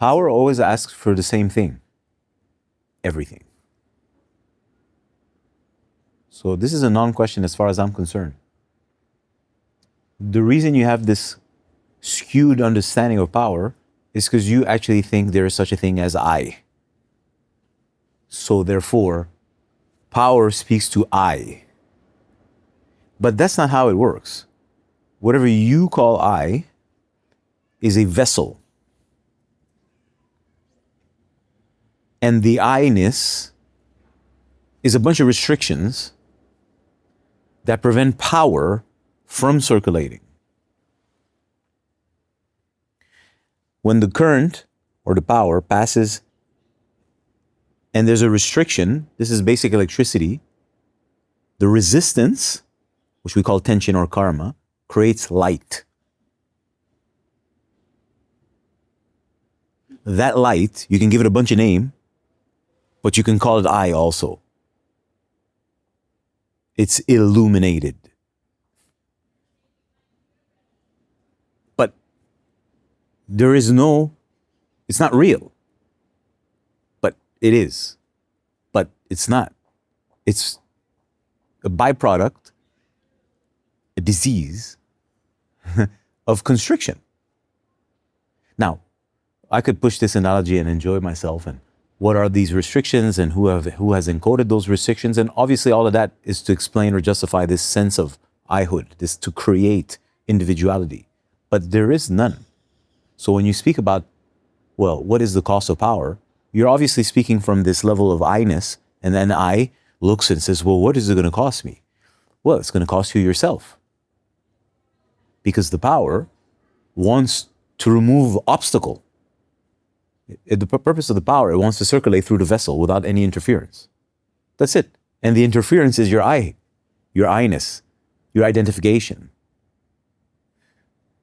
Power always asks for the same thing, everything. So this is a non-question as far as I'm concerned. The reason you have this skewed understanding of power is because you actually think there is such a thing as I. So therefore, power speaks to I. But that's not how it works. Whatever you call I is a vessel. And the I-ness is a bunch of restrictions that prevent power from circulating. When the current or the power passes and there's a restriction, this is basic electricity, the resistance, which we call tension or karma, creates light. That light, you can give it a bunch of name, but you can call it I also. It's illuminated. But there is no, it's not real. But it is. But it's not. It's a byproduct, a disease of constriction. Now, I could push this analogy and enjoy myself and what are these restrictions and who has encoded those restrictions, and obviously all of that is to explain or justify this sense of I-hood, this to create individuality. But there is none. So when you speak about, well, what is the cost of power? You're obviously speaking from this level of I-ness, and then I looks and says, well, what is it going to cost me? Well, it's going to cost you yourself. Because the power wants to remove obstacle. The purpose of the power, it wants to circulate through the vessel without any interference. That's it. And the interference is your I, your I-ness, your identification.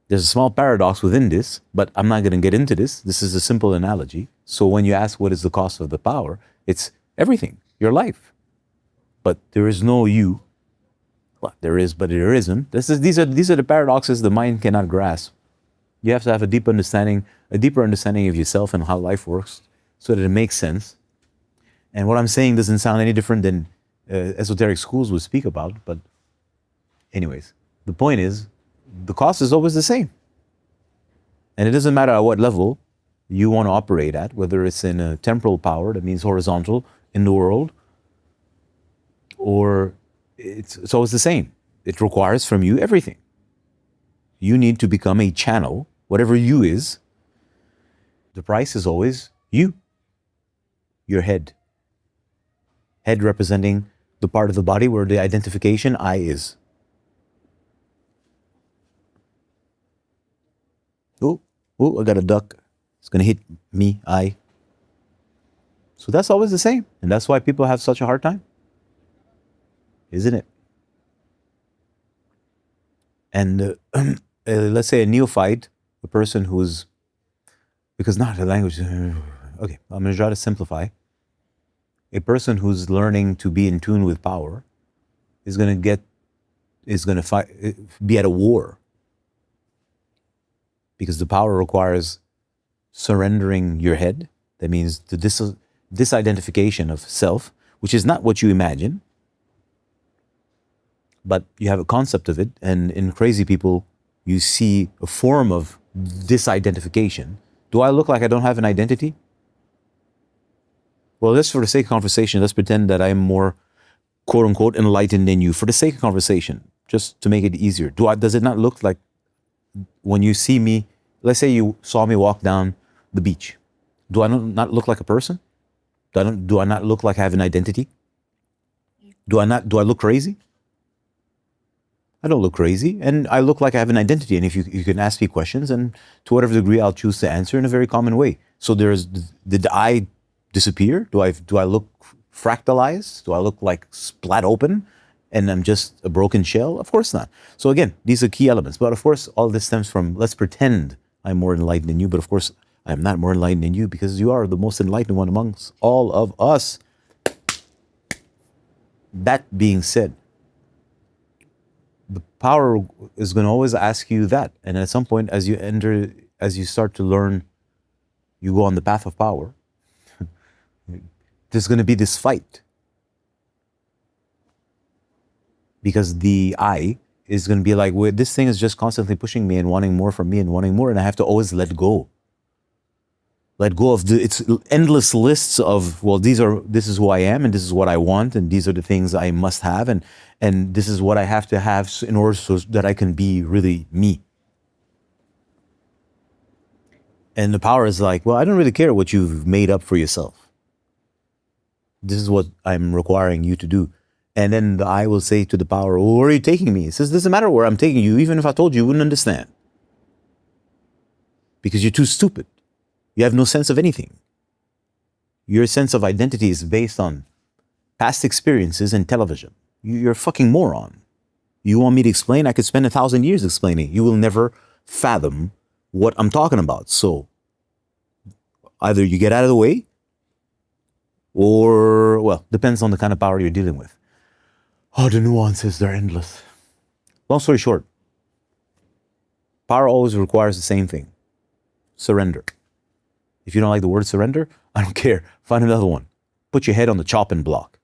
There's a small paradox within this, but I'm not going to get into this. This is a simple analogy. So when you ask what is the cost of the power, it's everything, your life. But there is no you. Well, there is, but there isn't. These are the paradoxes the mind cannot grasp. You have to have a deeper understanding of yourself and how life works so that it makes sense. And what I'm saying doesn't sound any different than esoteric schools would speak about. But anyways, the point is, the cost is always the same. And it doesn't matter at what level you want to operate at, whether it's in a temporal power, that means horizontal in the world, or it's always the same. It requires from you everything. You need to become a channel, whatever you is. The price is always you, your head. Head representing the part of the body where the identification I is. Oh, I got a duck. It's going to hit me, I. So that's always the same. And that's why people have such a hard time. Isn't it? And let's say a neophyte, a person who's, because not the language, okay, I'm going to try to simplify. A person who's learning to be in tune with power is going to be at a war. Because the power requires surrendering your head. That means the disidentification of self, which is not what you imagine. But you have a concept of it, and in crazy people, you see a form of disidentification. Do I look like I don't have an identity? Well, just for the sake of conversation, let's pretend that I'm more, quote unquote, enlightened than you. For the sake of conversation, just to make it easier. Does it not look like, when you see me, let's say you saw me walk down the beach, do I not look like a person? Do I not look like I have an identity? Do I look crazy? I don't look crazy, and I look like I have an identity. And if you can ask me questions, and to whatever degree I'll choose to answer in a very common way. So did I disappear? Do I look fractalized? Do I look like splat open, and I'm just a broken shell? Of course not. So again, these are key elements. But of course, all this stems from, let's pretend I'm more enlightened than you. But of course, I'm not more enlightened than you, because you are the most enlightened one amongst all of us. That being said, the power is going to always ask you that. And at some point, as you start to learn you go on the path of power, there's going to be this fight. Because the I is going to be like, well, this thing is just constantly pushing me and wanting more from me and wanting more, and I have to always let go. Let go of its endless lists of, well, this is who I am, and this is what I want, and these are the things I must have, and this is what I have to have in order so that I can be really me. And the power is like, well, I don't really care what you've made up for yourself. This is what I'm requiring you to do. And then the I will say to the power, well, where are you taking me? It says, doesn't matter where I'm taking you. Even if I told you, you wouldn't understand. Because you're too stupid. You have no sense of anything. Your sense of identity is based on past experiences and television. You're a fucking moron. You want me to explain? I could spend 1,000 years explaining. You will never fathom what I'm talking about. So either you get out of the way, or, well, depends on the kind of power you're dealing with. Oh, the nuances, they're endless. Long story short, power always requires the same thing: surrender. If you don't like the word surrender, I don't care. Find another one. Put your head on the chopping block.